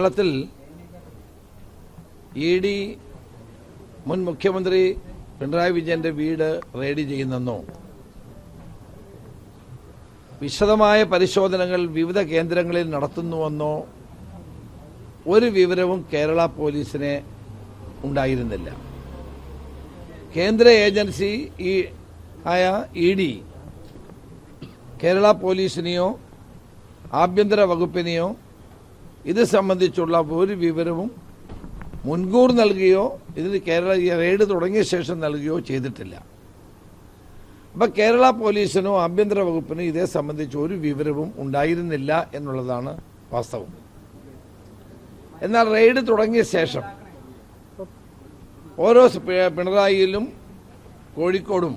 കേരളത്തിൽ ED മുൻ മുഖ്യമന്ത്രി പിണറായി വിജയന്റെ വീട് റെയ്ഡ് ചെയ്യുന്നെന്നോ വിശദമായ പരിശോധനകൾ വിവിധ കേന്ദ്രങ്ങളിൽ നടത്തുന്നുവെന്നോ ഒരു വിവരവും കേരള പോലീസിന് ഉണ്ടായിരുന്നില്ല. കേന്ദ്ര ഏജൻസി ആയ ED കേരള പോലീസിനെയോ ആഭ്യന്തര വകുപ്പിനെയോ ഇത് സംബന്ധിച്ചുള്ള ഒരു വിവരവും മുൻകൂർ നൽകുകയോ ഇതിന് റെയ്ഡ് തുടങ്ങിയ ശേഷം നൽകുകയോ ചെയ്തിട്ടില്ല. അപ്പം കേരള പോലീസിനോ ആഭ്യന്തര വകുപ്പിനോ ഇതേ സംബന്ധിച്ച് ഒരു വിവരവും ഉണ്ടായിരുന്നില്ല എന്നുള്ളതാണ് വാസ്തവം. എന്നാൽ റെയ്ഡ് തുടങ്ങിയ ശേഷം ഓരോ പിണറായിയിലും കോഴിക്കോടും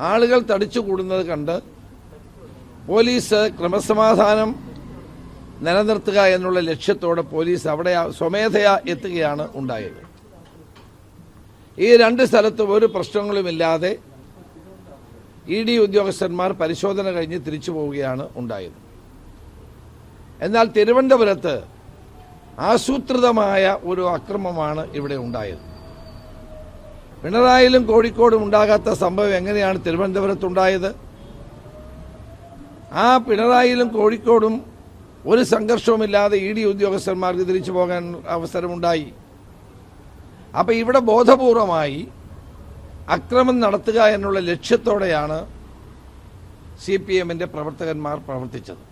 ആളുകൾ തടിച്ചുകൂടുന്നത് കണ്ട് പോലീസ് ക്രമസമാധാനം നിലനിർത്തുക എന്നുള്ള ലക്ഷ്യത്തോടെ പോലീസ് അവിടെ സ്വമേധയാ എത്തുകയാണ് ഉണ്ടായത്. ഈ രണ്ട് സ്ഥലത്തും ഒരു പ്രശ്നങ്ങളുമില്ലാതെ ED ഉദ്യോഗസ്ഥന്മാർ പരിശോധന കഴിഞ്ഞ് തിരിച്ചു പോവുകയാണ് ഉണ്ടായത്. എന്നാൽ തിരുവനന്തപുരത്ത് ആസൂത്രിതമായ ഒരു അക്രമമാണ് ഇവിടെ ഉണ്ടായത്. പിണറായിലും കോഴിക്കോടും ഉണ്ടാകാത്ത സംഭവം എങ്ങനെയാണ് തിരുവനന്തപുരത്തുണ്ടായത്? ആ പിണറായിലും കോഴിക്കോടും ഒരു സംഘർഷവുമില്ലാതെ ED ഉദ്യോഗസ്ഥന്മാർക്ക് തിരിച്ചു പോകാൻ അവസരമുണ്ടായി. അപ്പം ഇവിടെ ബോധപൂർവമായി അക്രമം നടത്തുക എന്നുള്ള ലക്ഷ്യത്തോടെയാണ് CPMന്റെ പ്രവർത്തകന്മാർ പ്രവർത്തിച്ചത്.